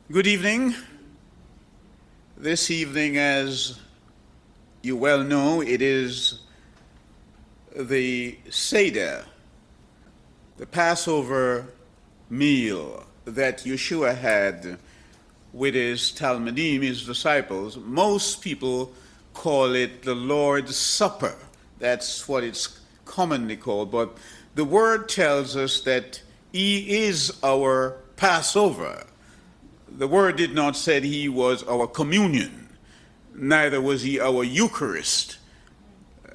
Good evening. This evening, as you well know, it is the Seder, the Passover meal that Yeshua had with his Talmudim, his disciples. Most people call it the Lord's Supper. That's what it's commonly called. But the word tells us that he is our Passover. The word did not say he was our communion, neither was he our Eucharist.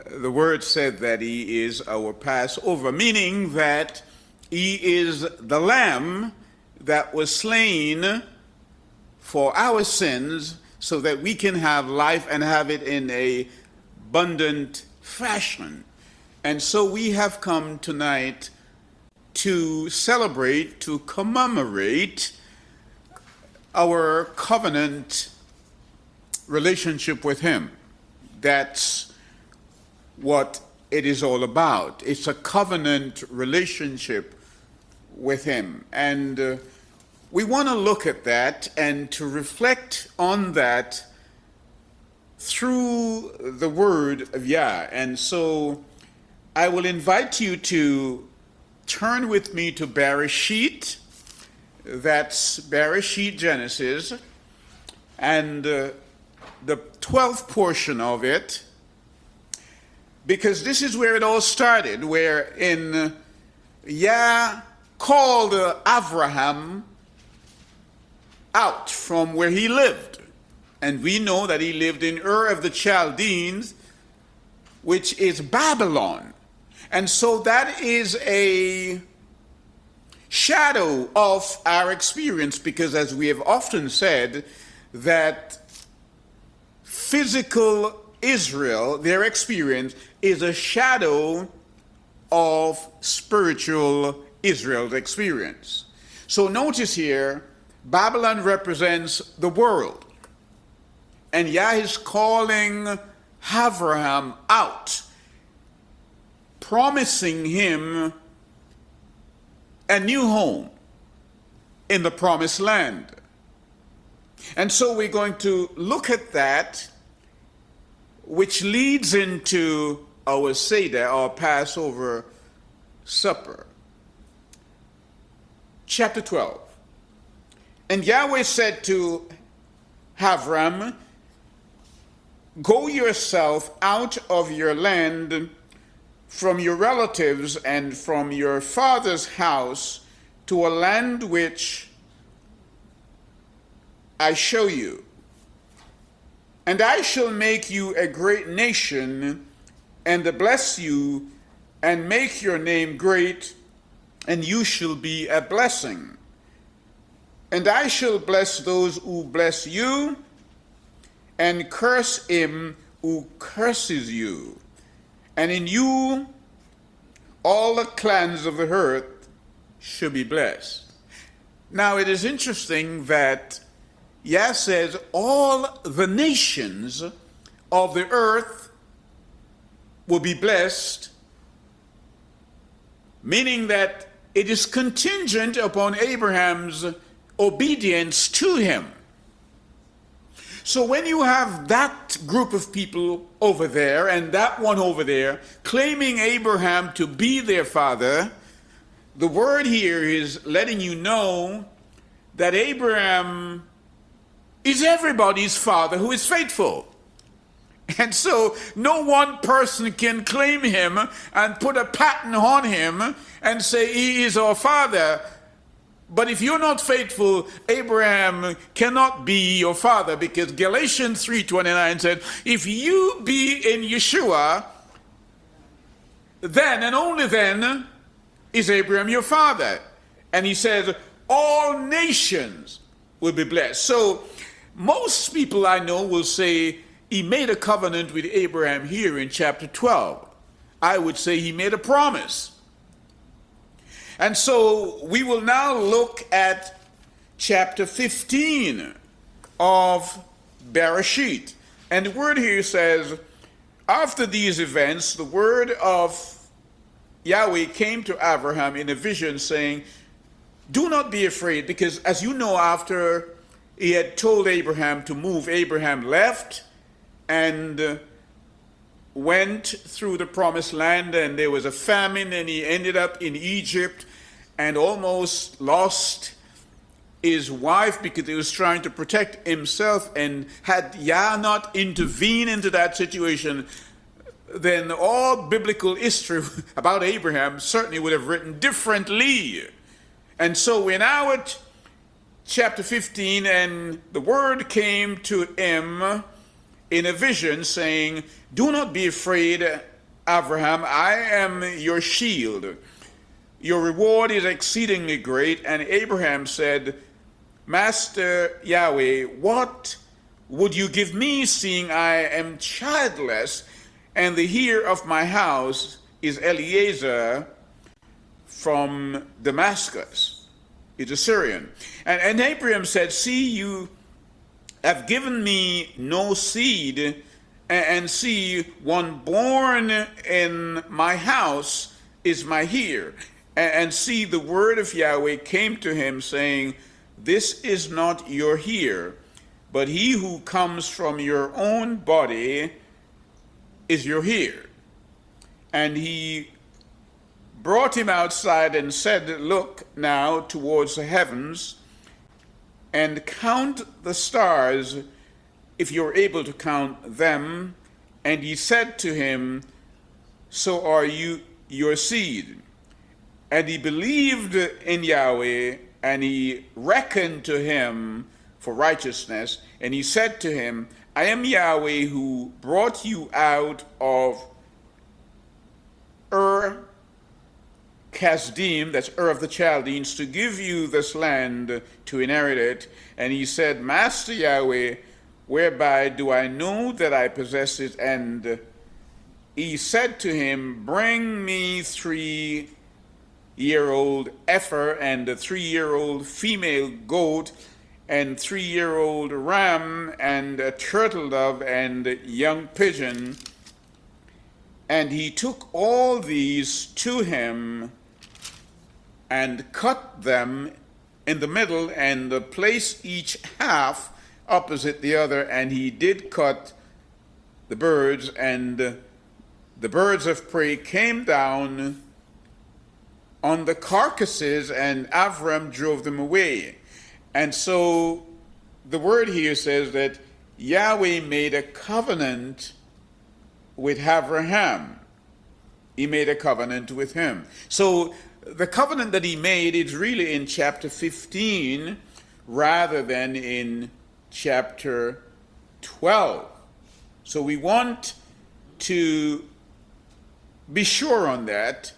The word said that he is our Passover, meaning that he is the lamb that was slain for our sins so that we can have life and have it in an abundant fashion. And so we have come tonight to celebrate, to commemorate our covenant relationship with him. That's what it is all about. It's a covenant relationship with him. And we want to look at that and to reflect on that through the word of Yah. And so I will invite you to turn with me to Bereshit. That's Bereshit, Genesis, and the 12th portion of it, because this is where it all started, where Yah called Abraham out from where he lived. And we know that he lived in Ur of the Chaldeans, which is Babylon. And so that is a shadow of our experience, because as we have often said, that physical Israel, their experience, is a shadow of spiritual Israel's experience. So notice here, Babylon represents the world, and Yah is calling Abraham out, promising him a new home in the promised land. And so we're going to look at that, which leads into our Seder, our Passover supper. Chapter 12. And Yahweh said to Avram, "Go yourself out of your land, from your relatives and from your father's house, to a land which I show you. And I shall make you a great nation, and bless you, and make your name great, and you shall be a blessing. And I shall bless those who bless you, and curse him who curses you. And in you all the clans of the earth shall be blessed." Now it is interesting that Yah says all the nations of the earth will be blessed, meaning that it is contingent upon Abraham's obedience to him. So when you have that group of people over there and that one over there claiming Abraham to be their father, the word here is letting you know that Abraham is everybody's father who is faithful. And so no one person can claim him and put a patent on him and say he is our father. But if you're not faithful, Abraham cannot be your father, because Galatians 3:29 said, if you be in Yeshua, then and only then is Abraham your father. And he says, all nations will be blessed. So most people I know will say he made a covenant with Abraham here in chapter 12. I would say he made a promise. And so we will now look at chapter 15 of Bereshit. And the word here says, after these events, the word of Yahweh came to Abraham in a vision saying, do not be afraid, because as you know, after he had told Abraham to move. Abraham left and went through the promised land, and there was a famine, and he ended up in Egypt and almost lost his wife because he was trying to protect himself. And had Yah not intervened into that situation, then all biblical history about Abraham certainly would have written differently. And so we're now at chapter 15, and the word came to him in a vision saying, "Do not be afraid, Abraham, I am your shield. Your reward is exceedingly great." And Abraham said, "Master Yahweh, what would you give me, seeing I am childless, and the heir of my house is Eliezer from Damascus?" He's a Syrian. And Abraham said, "See, you have given me no seed, and see, one born in my house is my heir." And see, the word of Yahweh came to him, saying, "This is not your heir, but he who comes from your own body is your heir." And he brought him outside and said, "Look now towards the heavens and count the stars, if you're able to count them." And he said to him, "So are you your seed." And he believed in Yahweh, and he reckoned to him for righteousness. And he said to him, "I am Yahweh who brought you out of Ur Kasdim," that's Ur of the Chaldeans, "to give you this land to inherit it." And he said, "Master Yahweh, whereby do I know that I possess it?" And he said to him, "Bring me 3-year-old heifer, and a 3-year-old female goat, and 3-year-old ram, and a turtle dove, and a young pigeon." And he took all these to him and cut them in the middle, and placed each half opposite the other. And he did cut the birds, and the birds of prey came down on the carcasses, and Avram drove them away. And so the word here says that Yahweh made a covenant with Abraham. He made a covenant with him. So the covenant that he made is really in chapter 15 rather than in chapter 12. So we want to be sure on that,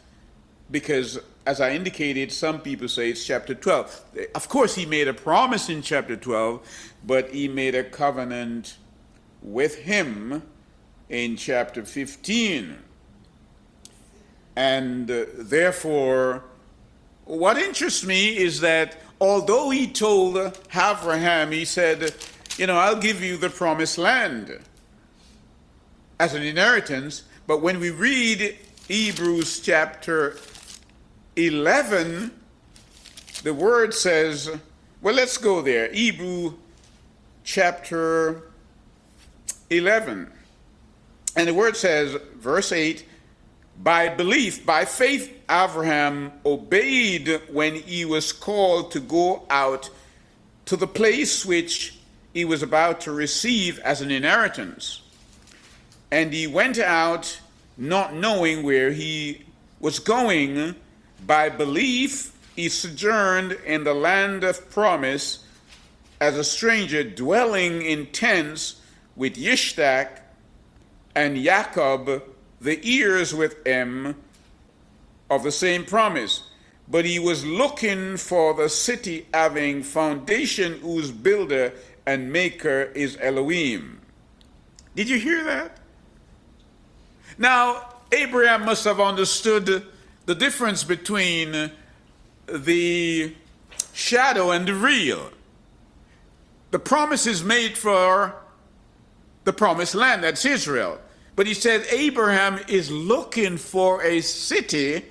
because as I indicated, some people say it's chapter 12. Of course, he made a promise in chapter 12, but he made a covenant with him in chapter 15. And therefore, what interests me is that although he told Abraham, he said, "I'll give you the promised land as an inheritance," but when we read Hebrews chapter 11, the word says, well, let's go there. Hebrew chapter 11. And the word says, verse 8, "By belief, by faith, Abraham obeyed when he was called to go out to the place which he was about to receive as an inheritance. And he went out not knowing where he was going. By belief, he sojourned in the land of promise as a stranger, dwelling in tents with Yishtak and Jacob, the heirs with him of the same promise. But he was looking for the city having foundation, whose builder and maker is Elohim." Did you hear that? Now, Abraham must have understood the difference between the shadow and the real. The promise is made for the promised land, that's Israel. But he said Abraham is looking for a city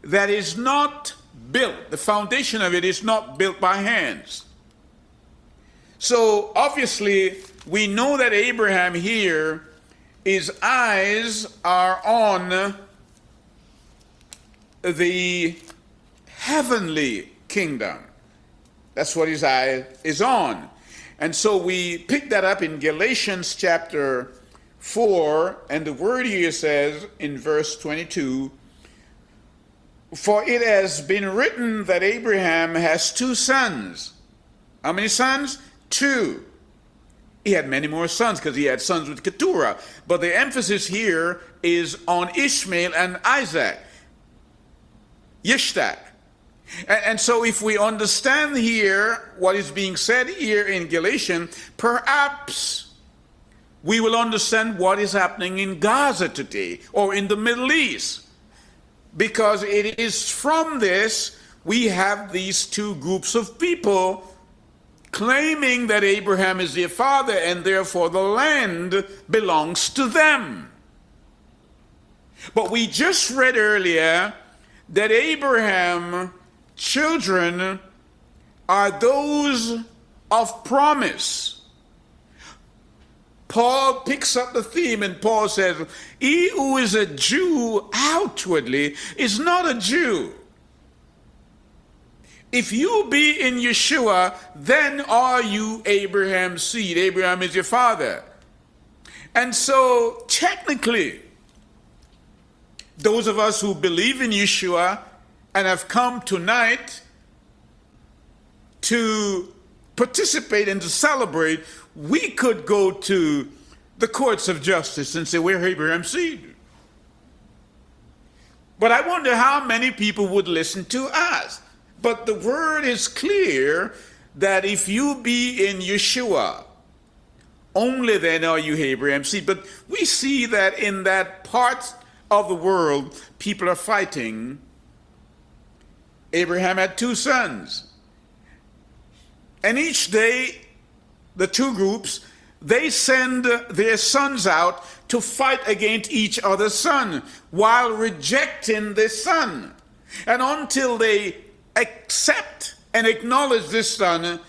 that is not built. The foundation of it is not built by hands. So obviously, we know that Abraham here, his eyes are on the heavenly kingdom. That's what his eye is on. And so we pick that up in Galatians chapter 4, and the word here says in verse 22, "For it has been written that Abraham has two sons." How many sons? Two. He had many more sons because he had sons with Keturah. But the emphasis here is on Ishmael and Isaac. Yishtak. And so if we understand here what is being said here in Galatians, perhaps we will understand what is happening in Gaza today or in the Middle East. Because it is from this we have these two groups of people claiming that Abraham is their father and therefore the land belongs to them. But we just read earlier that Abraham's children are those of promise. Paul picks up the theme and Paul says, "He who is a Jew outwardly is not a Jew. If you be in Yeshua, then are you Abraham's seed." Abraham is your father. And so technically, those of us who believe in Yeshua and have come tonight to participate and to celebrate, we could go to the courts of justice and say, "We're Abraham's seed." But I wonder how many people would listen to us. But the word is clear that if you be in Yeshua, only then are you Abraham's seed. But we see that in that part of the world, people are fighting. Abraham had two sons. And each day, the two groups, they send their sons out to fight against each other's son while rejecting this son. And until they accept and acknowledge this son,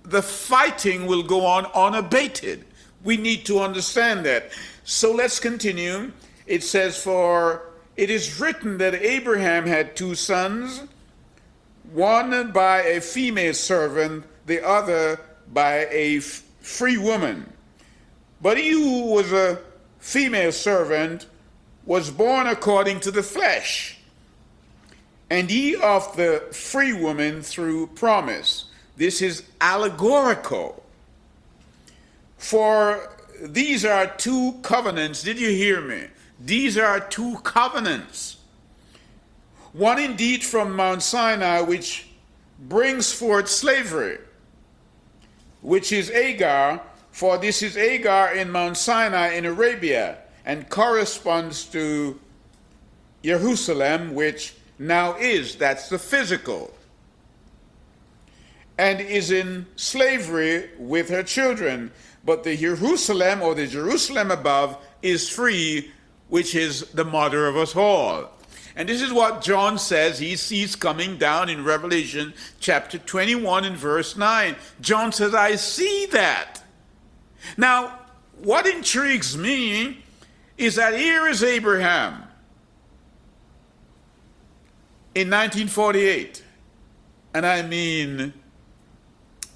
the fighting will go on unabated. We need to understand that. So let's continue. It says, "For it is written that Abraham had two sons, one by a female servant, the other by a free woman. But he who was a female servant was born according to the flesh, and he of the free woman through promise." This is allegorical. For these are two covenants. Did you hear me? These are two covenants. One indeed from Mount Sinai, which brings forth slavery, which is Hagar, for this is Hagar in Mount Sinai in Arabia, and corresponds to Jerusalem, which now is, that's the physical, and is in slavery with her children. But the Jerusalem, or the Jerusalem above, is free, which is the mother of us all. And this is what John says he sees coming down in Revelation chapter 21 and verse 9. John says, "I see that." Now, what intrigues me is that here is Abraham in 1948, and I mean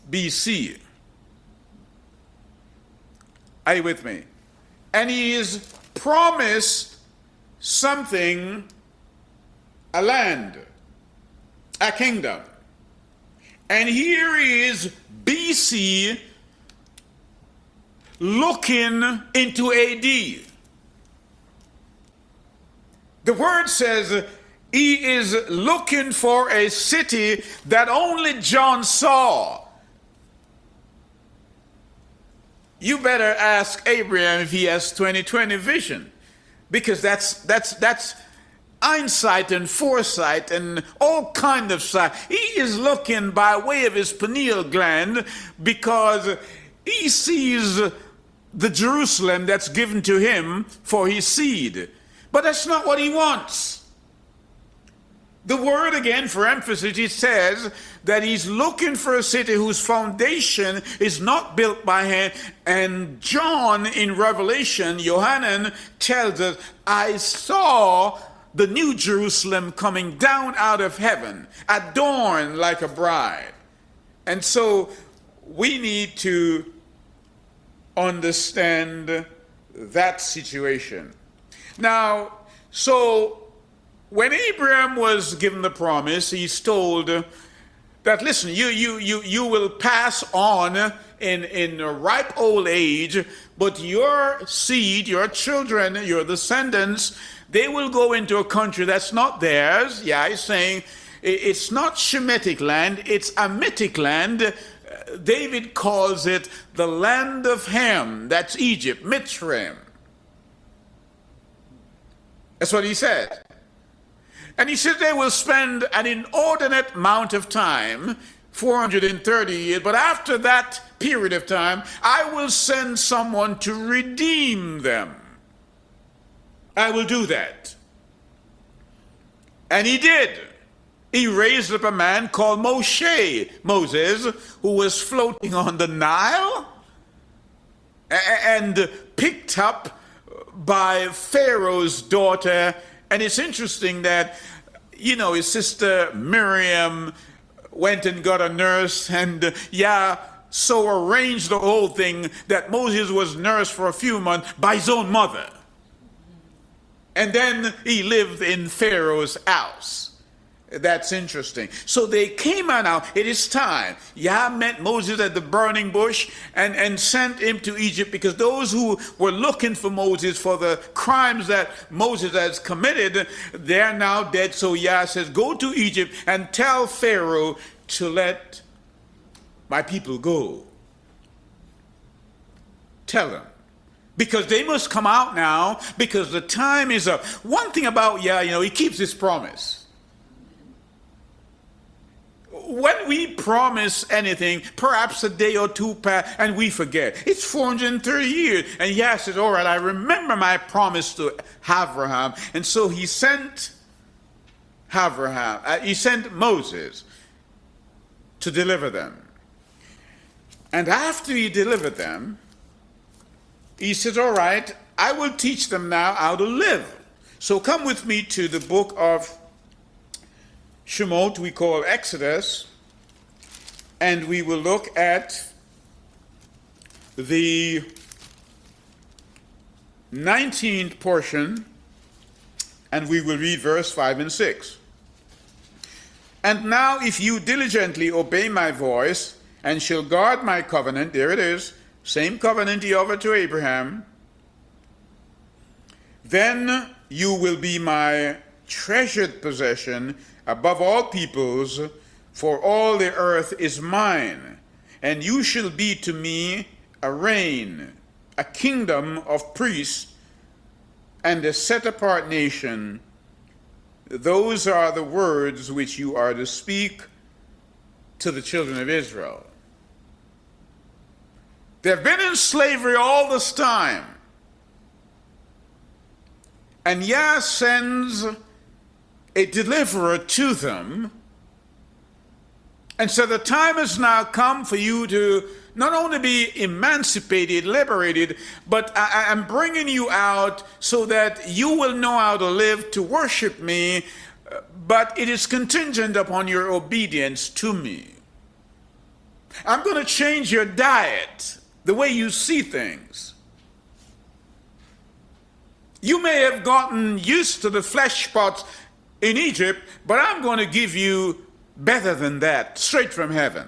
BC. Are you with me? And he is promised something, a land, a kingdom. And here he is, BC, looking into AD. The word says he is looking for a city that only John saw. You better ask Abraham if he has 20/20 vision, because that's hindsight and foresight and all kind of sight. He is looking by way of his pineal gland because he sees the Jerusalem that's given to him for his seed. But that's not what he wants. The word again for emphasis, it says that he's looking for a city whose foundation is not built by hand. And John in Revelation, Yohanan tells us, I saw the new Jerusalem coming down out of heaven, adorned like a bride. And so we need to understand that situation. Now, so when Abraham was given the promise, he's told that, listen, you will pass on in a ripe old age, but your seed, your children, your descendants, they will go into a country that's not theirs. Yeah, he's saying it's not Shemitic land, it's Amitic land. David calls it the land of Ham. That's Egypt, Mitzrayim. That's what he said. And he said they will spend an inordinate amount of time, 430 years, but after that period of time, I will send someone to redeem them. I will do that. And he did. He raised up a man called Moses, who was floating on the Nile and picked up by Pharaoh's daughter. And it's interesting that, his sister Miriam went and got a nurse and, so arranged the whole thing that Moses was nursed for a few months by his own mother. And then he lived in Pharaoh's house. That's interesting. So they came on out. It is time. Yah met Moses at the burning bush and sent him to Egypt, because those who were looking for Moses for the crimes that Moses has committed, they're now dead. So Yah says, go to Egypt and tell Pharaoh to let my people go. Tell them. Because they must come out now, because the time is up. One thing about Yah, he keeps his promise. When we promise anything, perhaps a day or two pass and we forget. It's 430 years. And Yah says, all right, I remember my promise to Abraham. And so he sent he sent Moses to deliver them. And after he delivered them, he says, all right, I will teach them now how to live. So come with me to the book of Shemot, we call Exodus, and we will look at the 19th portion, and we will read verse 5 and 6. And now if you diligently obey my voice, and shall guard my covenant, there it is, same covenant he offered to Abraham, then you will be my treasured possession above all peoples, for all the earth is mine, and you shall be to me a reign, a kingdom of priests, and a set-apart nation. Those are the words which you are to speak to the children of Israel. They've been in slavery all this time. And Yah sends a deliverer to them. And so the time has now come for you to not only be emancipated, liberated, but I'm bringing you out so that you will know how to live, to worship me, but it is contingent upon your obedience to me. I'm going to change your diet, the way you see things. You may have gotten used to the flesh pots in Egypt, but I'm going to give you better than that, straight from heaven.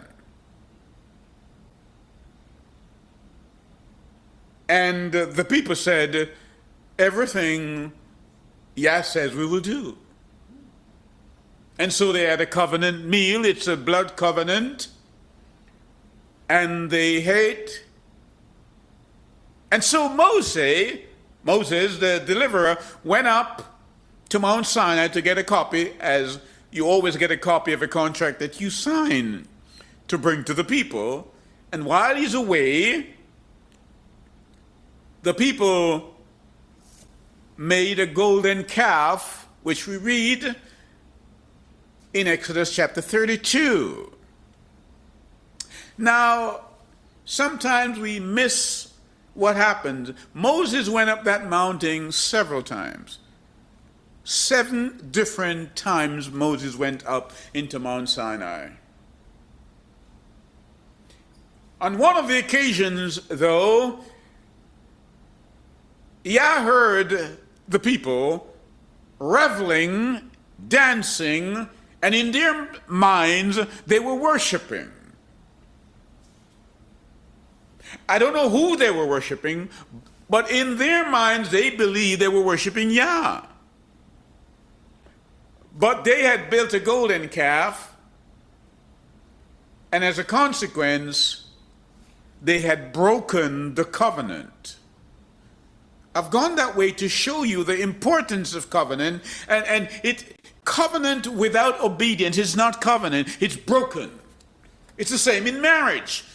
And the people said, everything Yah says we will do. And so they had a covenant meal. It's a blood covenant. And they ate. And so Moses, the deliverer, went up to Mount Sinai to get a copy, as you always get a copy of a contract that you sign to bring to the people. And while he's away, the people made a golden calf, which we read in Exodus chapter 32. Now, sometimes we miss what happened. Moses went up that mountain several times. 7 different times Moses went up into Mount Sinai. On one of the occasions, though, Yah heard the people reveling, dancing, and in their minds they were worshiping. I don't know who they were worshiping, but in their minds they believed they were worshiping Yah. But they had built a golden calf, and as a consequence, they had broken the covenant. I've gone that way to show you the importance of covenant, and covenant without obedience is not covenant, it's broken. It's the same in marriage.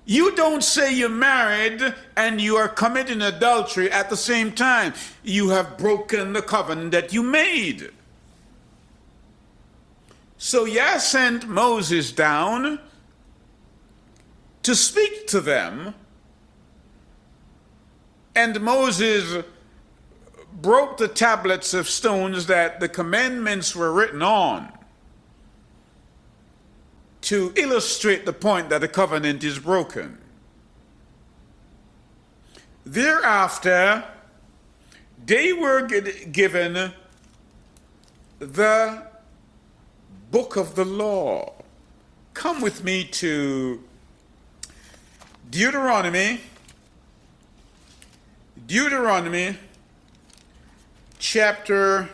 You don't say you're married and you are committing adultery at the same time. You have broken the covenant that you made. So Yah sent Moses down to speak to them, and Moses broke the tablets of stones that the commandments were written on, to illustrate the point that the covenant is broken. Thereafter, they were given the book of the law. Come with me to Deuteronomy chapter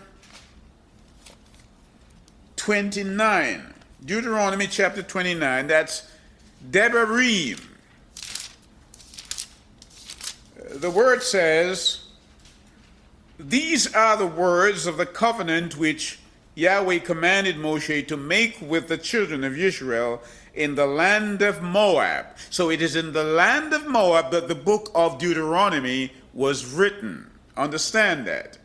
29. Deuteronomy chapter 29, that's Devarim. The word says, "These are the words of the covenant which Yahweh commanded Moshe to make with the children of Israel in the land of Moab." So it is in the land of Moab that the book of Deuteronomy was written. Understand that.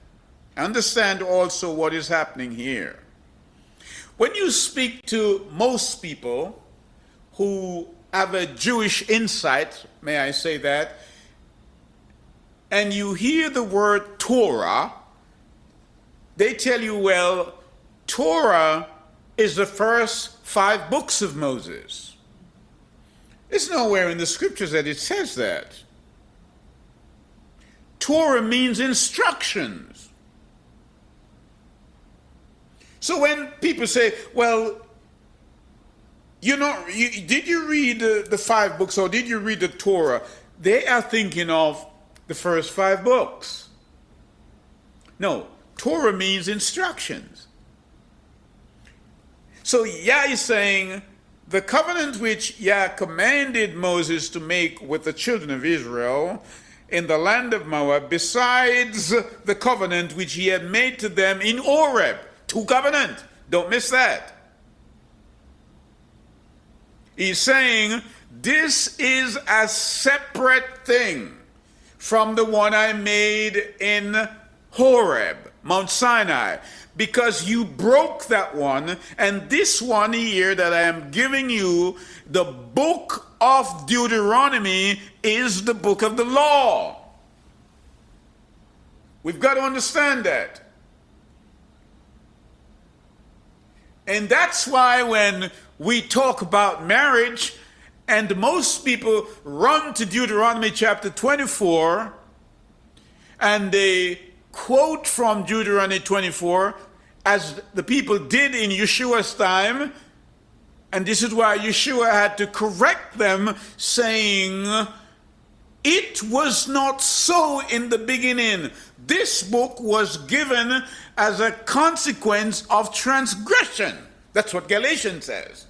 Understand also what is happening here. When you speak to most people who have a Jewish insight, may I say that, and you hear the word Torah, they tell you, well, Torah is the first 5 books of Moses. It's nowhere in the scriptures that it says that. Torah means instructions. So when people say, well, did you read the 5 books, or did you read the Torah? They are thinking of the first 5 books. No, Torah means instructions. So Yah is saying, the covenant which Yah commanded Moses to make with the children of Israel in the land of Moab, besides the covenant which he had made to them in Horeb. 2 covenant. Don't miss that. He's saying this is a separate thing from the one I made in Horeb, Mount Sinai, because you broke that one, and this one here that I am giving you, the book of Deuteronomy, is the book of the law. We've got to understand that. And that's why when we talk about marriage, and most people run to Deuteronomy chapter 24, and they quote from Deuteronomy 24, as the people did in Yeshua's time, and this is why Yeshua had to correct them, saying, it was not so in the beginning. This book was given as a consequence of transgression. That's what Galatians says.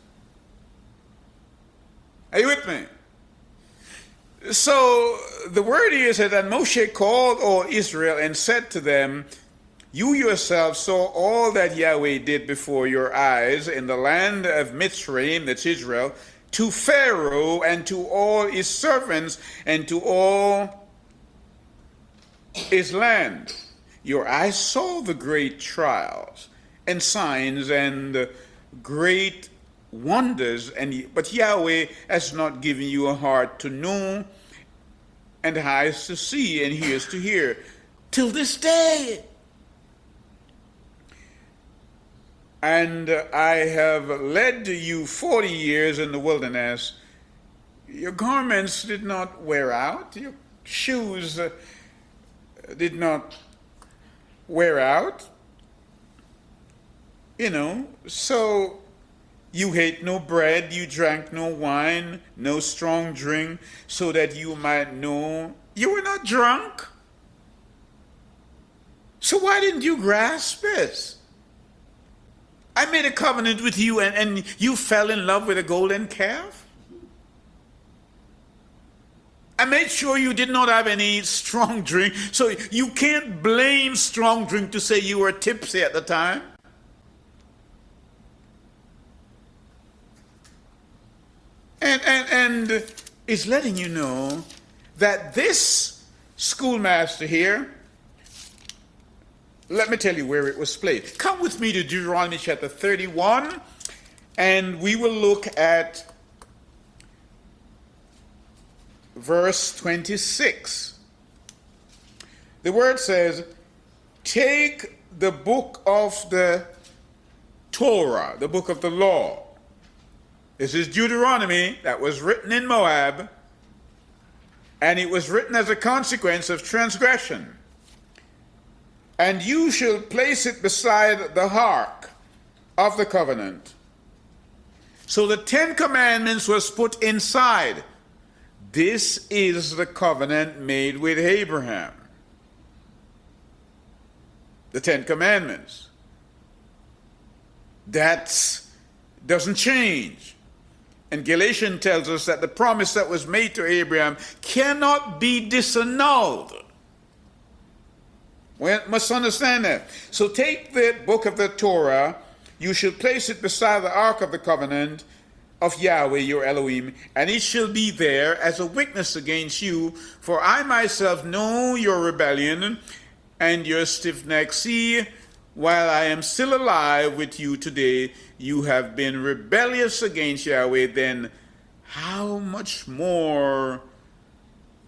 Are you with me? So the word here said that Moshe called all Israel and said to them, you yourselves saw all that Yahweh did before your eyes in the land of Mitzrayim, that's Israel, to Pharaoh and to all his servants and to all his land. Your eyes saw the great trials and signs and great wonders, but Yahweh has not given you a heart to know and eyes to see and ears to hear till this day. And I have led you 40 years in the wilderness. Your garments did not wear out. Your shoes did not wear out. So you ate no bread, you drank no wine, no strong drink, so that you might know you were not drunk. So why didn't you grasp this? I made a covenant with you and you fell in love with a golden calf. I made sure you did not have any strong drink, so you can't blame strong drink to say you were tipsy at the time. And is letting you know that this schoolmaster here, let me tell you where it was placed. Come with me to Deuteronomy chapter 31, and we will look at verse 26. The word says, take the book of the Torah, the book of the law. This is Deuteronomy that was written in Moab, and it was written as a consequence of transgression. And you shall place it beside the ark of the covenant. So the 10 commandments was put inside. This is the covenant made with Abraham. The 10 commandments. That doesn't change. And Galatians tells us that the promise that was made to Abraham cannot be disannulled. We must understand that. So take the book of the Torah, you shall place it beside the ark of the covenant of Yahweh your Elohim, and it shall be there as a witness against you, for I myself know your rebellion and your stiff neck. See, while I am still alive with you today, you have been rebellious against Yahweh, then how much more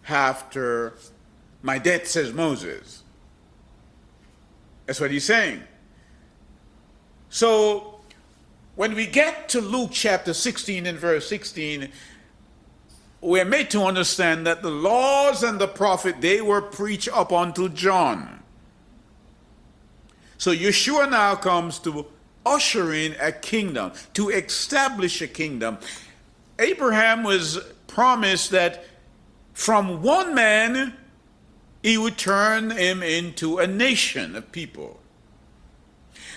after my death, says Moses. That's what he's saying. So when we get to Luke chapter 16 and verse 16, we're made to understand that the laws and the prophet, they were preached up unto John. So Yeshua now comes to usher in a kingdom, to establish a kingdom. Abraham was promised that from one man he would turn him into a nation of people.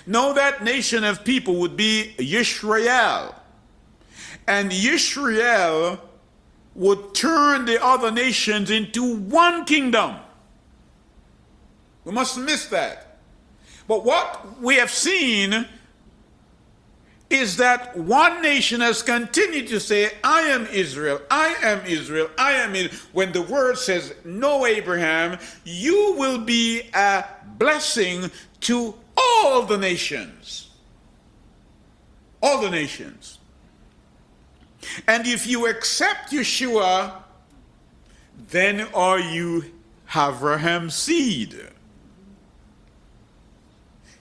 Now that nation of people would be Yisrael. And Yisrael would turn the other nations into one kingdom. We mustn't miss that. But what we have seen is that one nation has continued to say, I am Israel, I am Israel, I am Israel. When the word says, no, Abraham, you will be a blessing to all the nations. All the nations. And if you accept Yeshua, then are you Abraham's seed.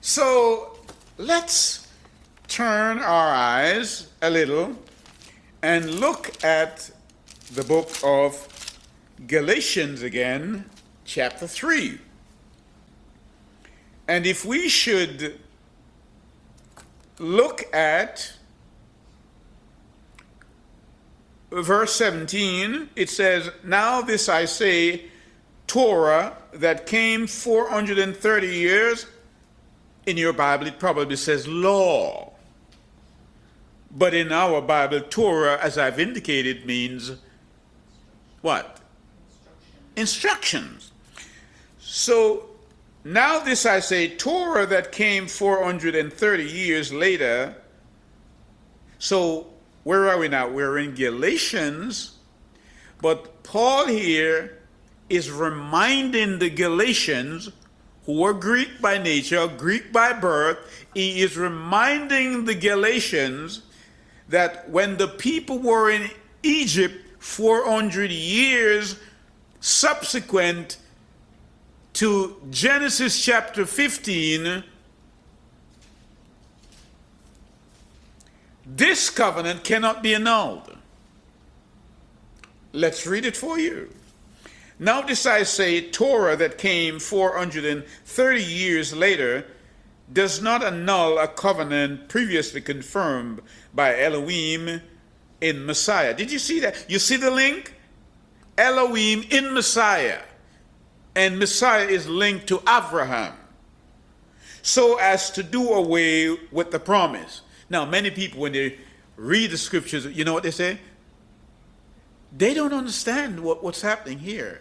So let's turn our eyes a little and look at the book of Galatians again, chapter 3. And if we should look at verse 17, it says, now this I say, Torah that came 430 years, in your Bible it probably says law. But in our Bible, Torah, as I've indicated, means what? Instructions. So now this I say, Torah that came 430 years later. So where are we now? We're in Galatians, but Paul here is reminding the Galatians who were Greek by nature, Greek by birth, he is reminding the Galatians that when the people were in Egypt 400 years subsequent to Genesis chapter 15, this covenant cannot be annulled. Let's read it for you. Now this I say, Torah that came 430 years later does not annul a covenant previously confirmed by Elohim in Messiah. Did you see that? You see the link? Elohim in Messiah. And Messiah is linked to Abraham, so as to do away with the promise. Now, many people, when they read the scriptures, you know what they say? They don't understand what's happening here.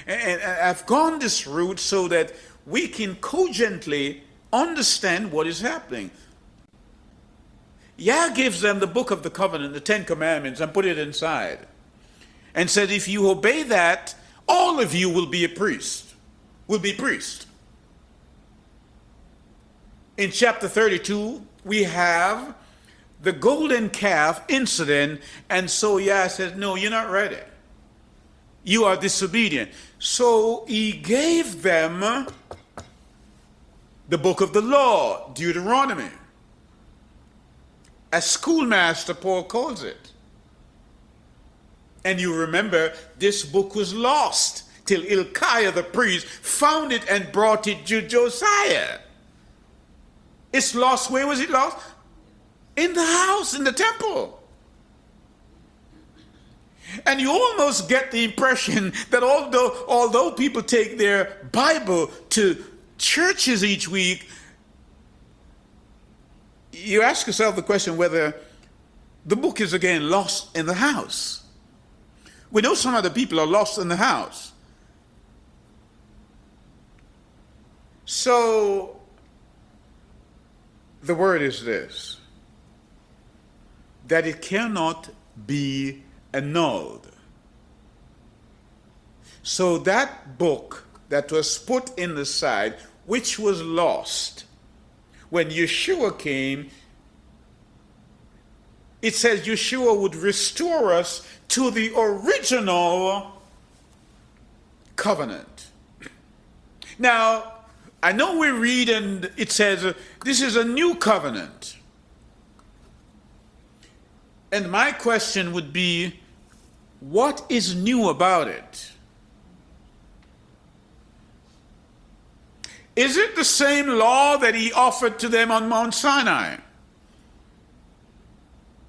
And I've gone this route so that we can cogently understand what is happening. Yah gives them the book of the covenant, the 10 commandments, and put it inside. And said, if you obey that, all of you will be a priest, will be priest. In chapter 32, we have the golden calf incident, and so Yah says, no, you're not ready. You are disobedient. So he gave them the book of the law, Deuteronomy. As schoolmaster Paul calls it. And you remember, this book was lost till Hilkiah the priest found it and brought it to Josiah. It's lost. Where was it lost? In the house, in the temple. And you almost get the impression that although people take their Bible to churches each week, you ask yourself the question whether the book is again lost in the house. We know some other people are lost in the house. So the word is this, that it cannot be annulled. So that book that was put in the side, which was lost, when Yeshua came, it says Yeshua would restore us to the original covenant. Now, I know we read and it says this is a new covenant. And my question would be, what is new about it? Is it the same law that he offered to them on Mount Sinai?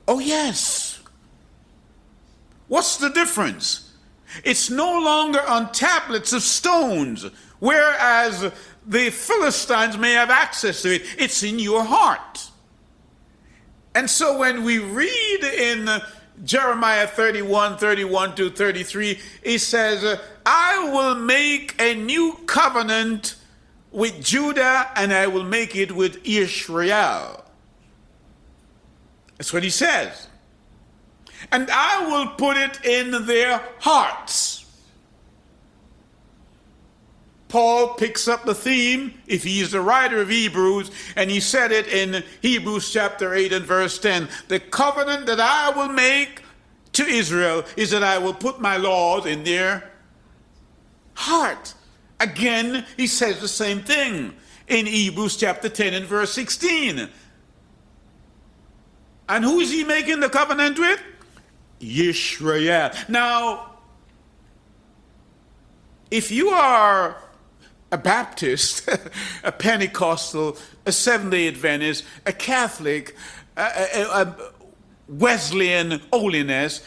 Oh, yes. What's the difference? It's no longer on tablets of stones, whereas the Philistines may have access to it. It's in your heart. And so when we read in Jeremiah 31 to 33, it says, I will make a new covenant with Judah, and I will make it with Israel. That's what he says. And I will put it in their hearts. Paul picks up the theme, if he is the writer of Hebrews, and he said it in Hebrews chapter 8 and verse 10. The covenant that I will make to Israel is that I will put my laws in their heart. Again, he says the same thing in Hebrews chapter 10 and verse 16. And who is he making the covenant with? Israel. Now, if you are a Baptist, a Pentecostal, a Seventh-day Adventist, a Catholic, a Wesleyan holiness,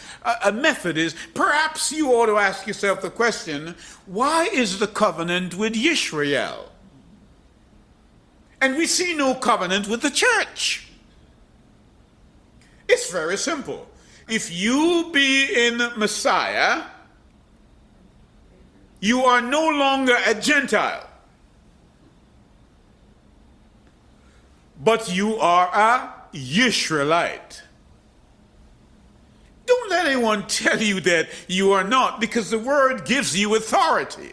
a Methodist, perhaps you ought to ask yourself the question, why is the covenant with Israel? And we see no covenant with the church. It's very simple. If you be in Messiah, you are no longer a Gentile, but you are a Yisraelite. Don't let anyone tell you that you are not, because the word gives you authority.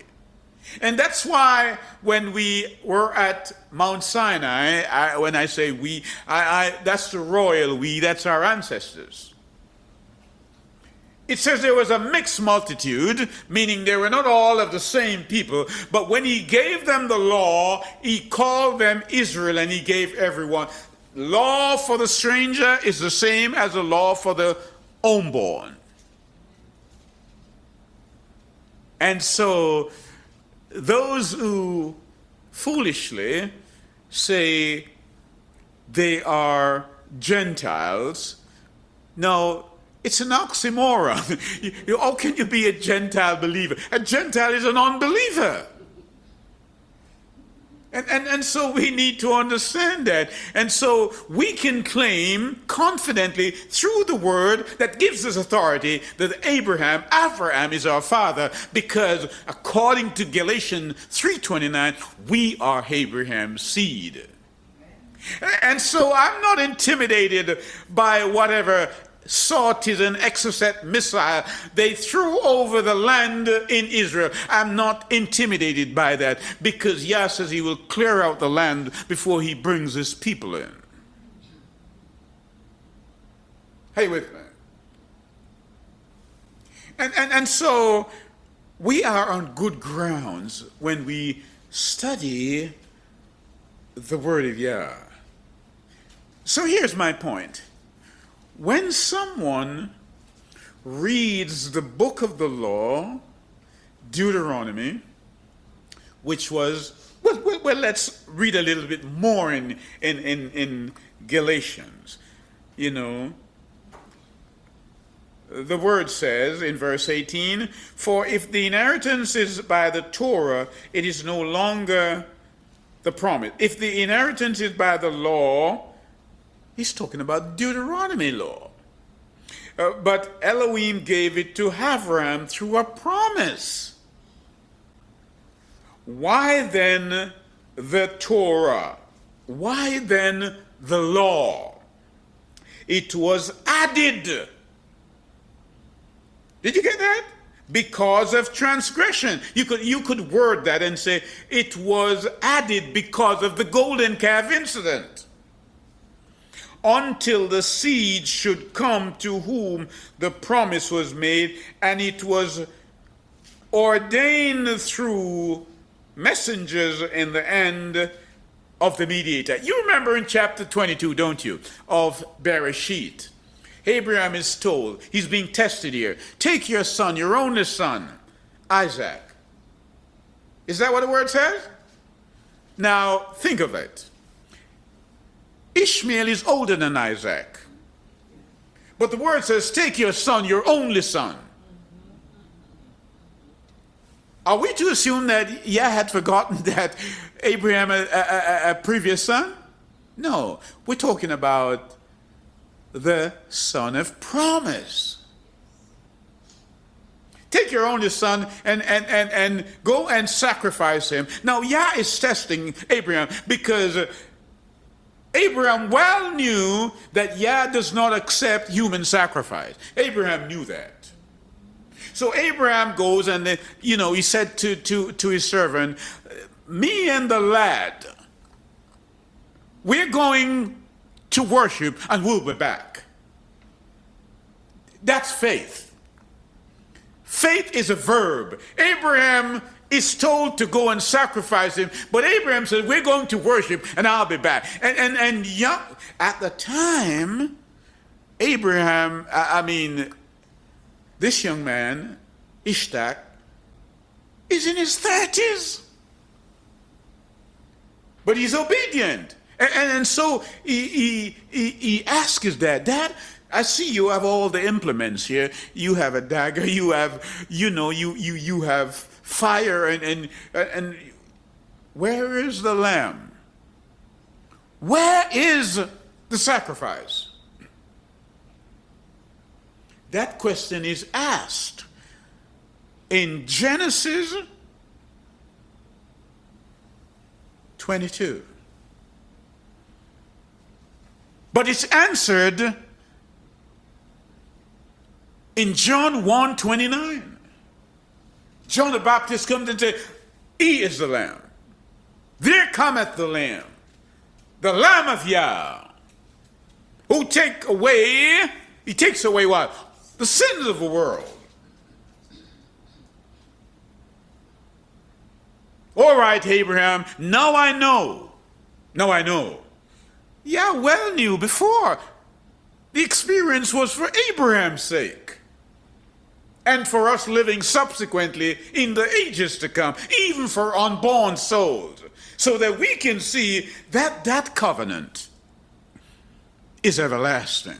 And that's why when we were at Mount Sinai, when I say we, that's the royal we, that's our ancestors. It says there was a mixed multitude, meaning they were not all of the same people, but when he gave them the law, he called them Israel, and he gave everyone. Law for the stranger is the same as the law for the homeborn. And so those who foolishly say they are Gentiles, no, it's an oxymoron. How can you be a Gentile believer? A Gentile is an unbeliever. And so we need to understand that. And so we can claim confidently through the word that gives us authority that Abraham is our father, because according to Galatians 3:29, we are Abraham's seed. And so I'm not intimidated by whatever sorties and Exocet missile they threw over the land in Israel. I'm not intimidated by that, because Yah says he will clear out the land before he brings his people in. Are you with me? And so we are on good grounds when we study the word of Yah. So here's my point. When someone reads the book of the law, Deuteronomy, which was, well, let's read a little bit more in Galatians. You know, the word says in verse 18, for if the inheritance is by the Torah, it is no longer the promise. If the inheritance is by the law, he's talking about Deuteronomy law. But Elohim gave it to Abraham through a promise. Why then the Torah? Why then the law? It was added. Did you get that? Because of transgression. You could word that and say it was added because of the golden calf incident. Until the seed should come to whom the promise was made, and it was ordained through messengers in the end of the mediator. You remember in chapter 22, don't you, of Bereshit? Abraham is told, he's being tested here, take your son, your only son, Isaac. Is that what the word says? Now, think of it. Ishmael is older than Isaac. But the word says, take your son, your only son. Are we to assume that Yah had forgotten that Abraham a previous son? No, we're talking about the son of promise. Take your only son and go and sacrifice him. Now Yah is testing Abraham, because Abraham well knew that Yah does not accept human sacrifice. Abraham knew that. So Abraham goes and, he said to his servant, me and the lad, we're going to worship and we'll be back. That's faith. Faith is a verb. Abraham is told to go and sacrifice him, but Abraham says, we're going to worship and I'll be back. And young, at the time, Abraham, this young man, Ishtak, is in his 30s. But he's obedient. And so he asks his dad, Dad, I see you have all the implements here. You have a dagger, you have, you have fire, and where is the lamb? Where is the sacrifice? That question is asked in Genesis 22. But it's answered in John 1:29. John the Baptist comes and says, He is the Lamb. There cometh the Lamb of Yah, who he takes away what? The sins of the world. All right, Abraham, now I know. Now I know. Yah well knew before. The experience was for Abraham's sake, and for us living subsequently in the ages to come, even for unborn souls, so that we can see that that covenant is everlasting.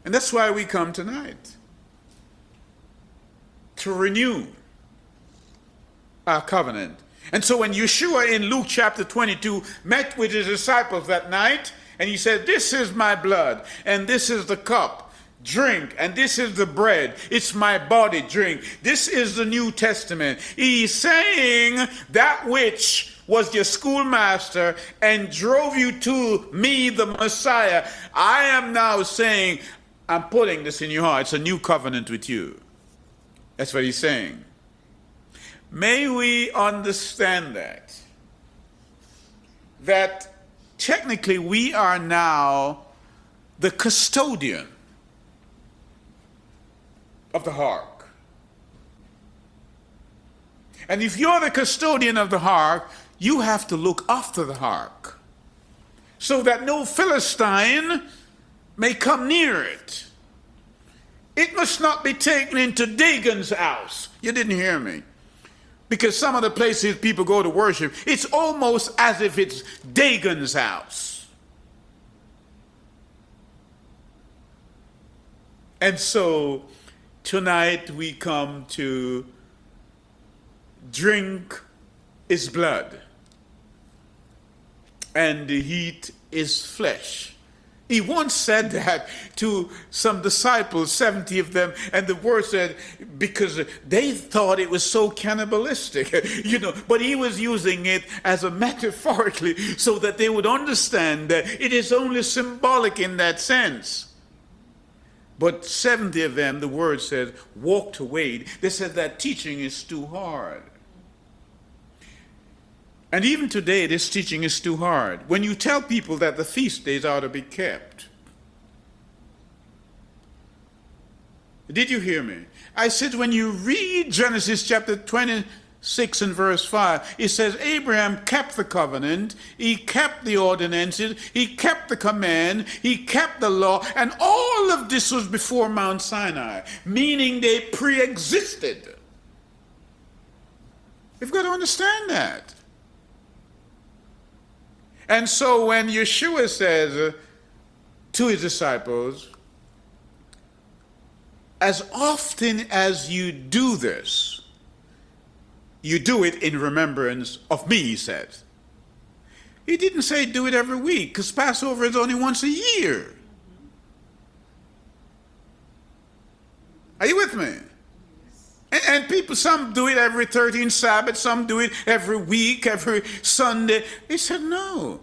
And that's why we come tonight, to renew our covenant. And so when Yeshua in Luke chapter 22 met with his disciples that night, and he said, this is my blood, and this is the cup, drink, and this is the bread, it's my body, drink. This is the New Testament. He's saying that which was your schoolmaster and drove you to me, the Messiah. I am now saying, I'm putting this in your heart. It's a new covenant with you. That's what he's saying. May we understand that technically we are now the custodian of the ark. And if you're the custodian of the ark, you have to look after the ark so that no Philistine may come near it. It must not be taken into Dagon's house. You didn't hear me. Because some of the places people go to worship, it's almost as if it's Dagon's house. And so tonight we come to drink his blood and eat his flesh. He once said that to some disciples, 70 of them, and the word said, because they thought it was so cannibalistic, but he was using it as a metaphorically so that they would understand that it is only symbolic in that sense. But 70 of them, the word said, walked away. They said that teaching is too hard. And even today, this teaching is too hard. When you tell people that the feast days are to be kept. Did you hear me? I said when you read Genesis chapter 26 and verse 5, it says Abraham kept the covenant, he kept the ordinances, he kept the command, he kept the law, and all of this was before Mount Sinai, meaning they pre-existed. You've got to understand that. And so when Yeshua says to his disciples, as often as you do this, you do it in remembrance of me, he said. He didn't say do it every week, because Passover is only once a year. Are you with me? And people, some do it every 13th Sabbath, some do it every week, every Sunday. He said, no.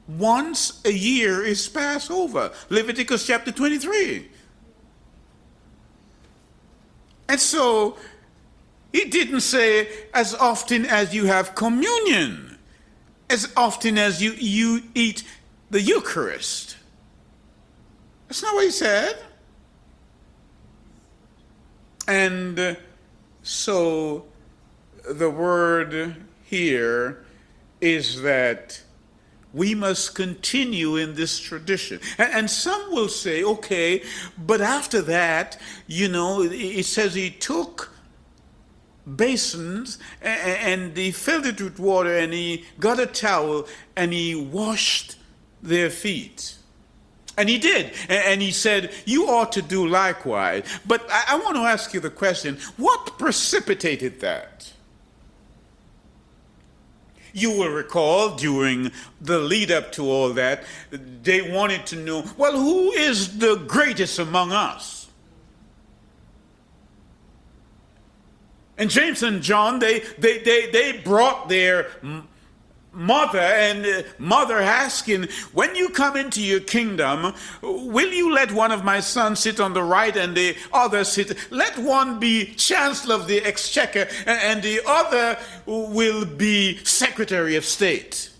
Once a year is Passover. Leviticus chapter 23. And so, he didn't say as often as you have communion, as often as you eat the Eucharist. That's not what he said. And so the word here is that we must continue in this tradition. And some will say, okay, but after that, it says he took basins and he filled it with water and he got a towel and he washed their feet. And he did. And he said, you ought to do likewise. But I want to ask you the question, what precipitated that? You will recall during the lead up to all that, they wanted to know, well, who is the greatest among us? And James and John, they brought their mother asking, when you come into your kingdom, will you let one of my sons sit on the right and the other sit? Let one be chancellor of the exchequer and the other will be secretary of state.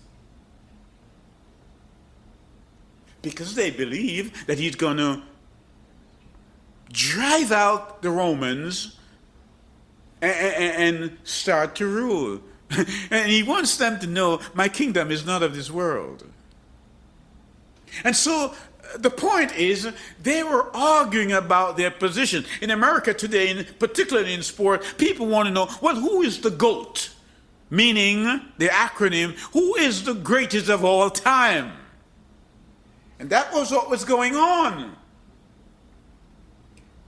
Because they believe that he's going to drive out the Romans and start to rule. And he wants them to know, my kingdom is not of this world. And so the point is, they were arguing about their position. In America today, particularly in sport, people want to know, well, who is the GOAT? Meaning, the acronym, who is the greatest of all time? And that was what was going on.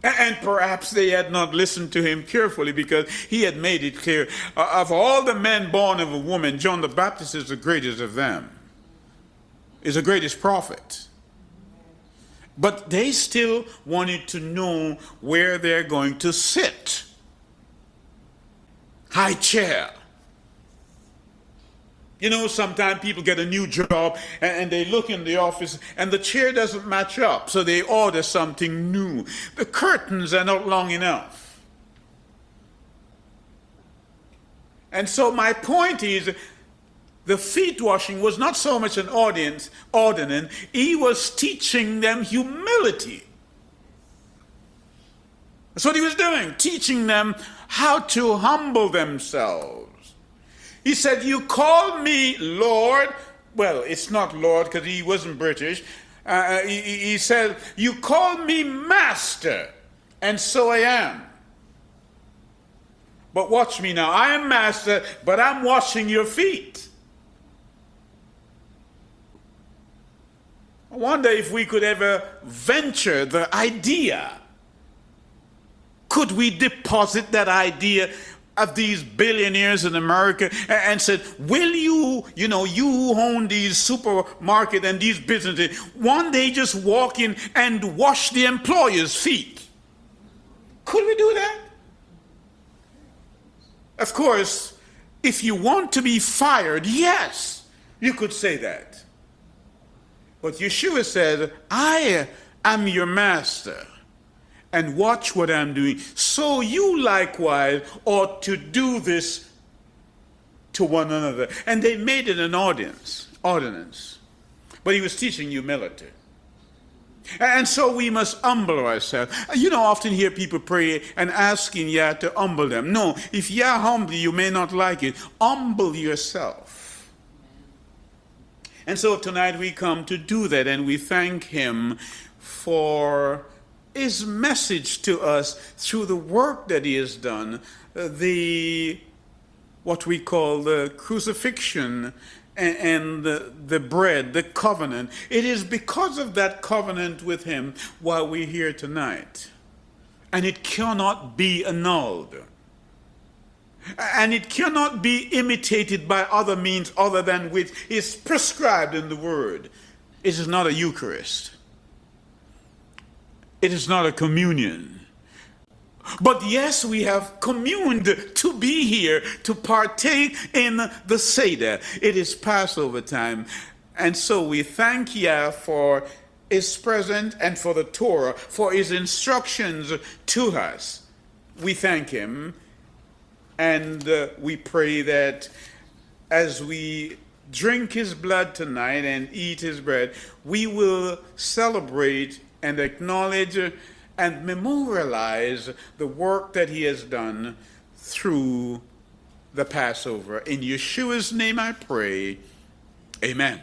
And perhaps they had not listened to him carefully, because he had made it clear, of all the men born of a woman, John the Baptist is the greatest of them, is the greatest prophet. But they still wanted to know where they're going to sit. High chair. You know, sometimes people get a new job and they look in the office and the chair doesn't match up, so they order something new. The curtains are not long enough. And so my point is, the feet washing was not so much an ordinance, he was teaching them humility. That's what he was doing, teaching them how to humble themselves. He said, you call me Lord. Well, it's not Lord because he wasn't British. He said, you call me Master, and so I am. But watch me now. I am Master, but I'm washing your feet. I wonder if we could ever venture the idea. Could we deposit that idea of these billionaires in America and said, will you who own these supermarket and these businesses, one day just walk in and wash the employer's feet? Could we do that? Of course, if you want to be fired, yes, you could say that. But Yeshua said, I am your master. And watch what I'm doing. So you likewise ought to do this to one another. And they made it an ordinance. But he was teaching humility. And so we must humble ourselves. You know, I often hear people pray and asking Yah to humble them. No, if Yah humble you, may not like it. Humble yourself. And so tonight we come to do that, and we thank him for his message to us through the work that he has done, what we call the crucifixion and the bread, the covenant. It is because of that covenant with him why we're here tonight. And it cannot be annulled. And it cannot be imitated by other means other than which is prescribed in the word. It is not a Eucharist. It is not a communion. But yes, we have communed to be here, to partake in the Seder. It is Passover time. And so we thank Yah for his presence and for the Torah, for his instructions to us. We thank him, and we pray that as we drink his blood tonight and eat his bread, we will celebrate and acknowledge and memorialize the work that he has done through the Passover. In Yeshua's name I pray, amen.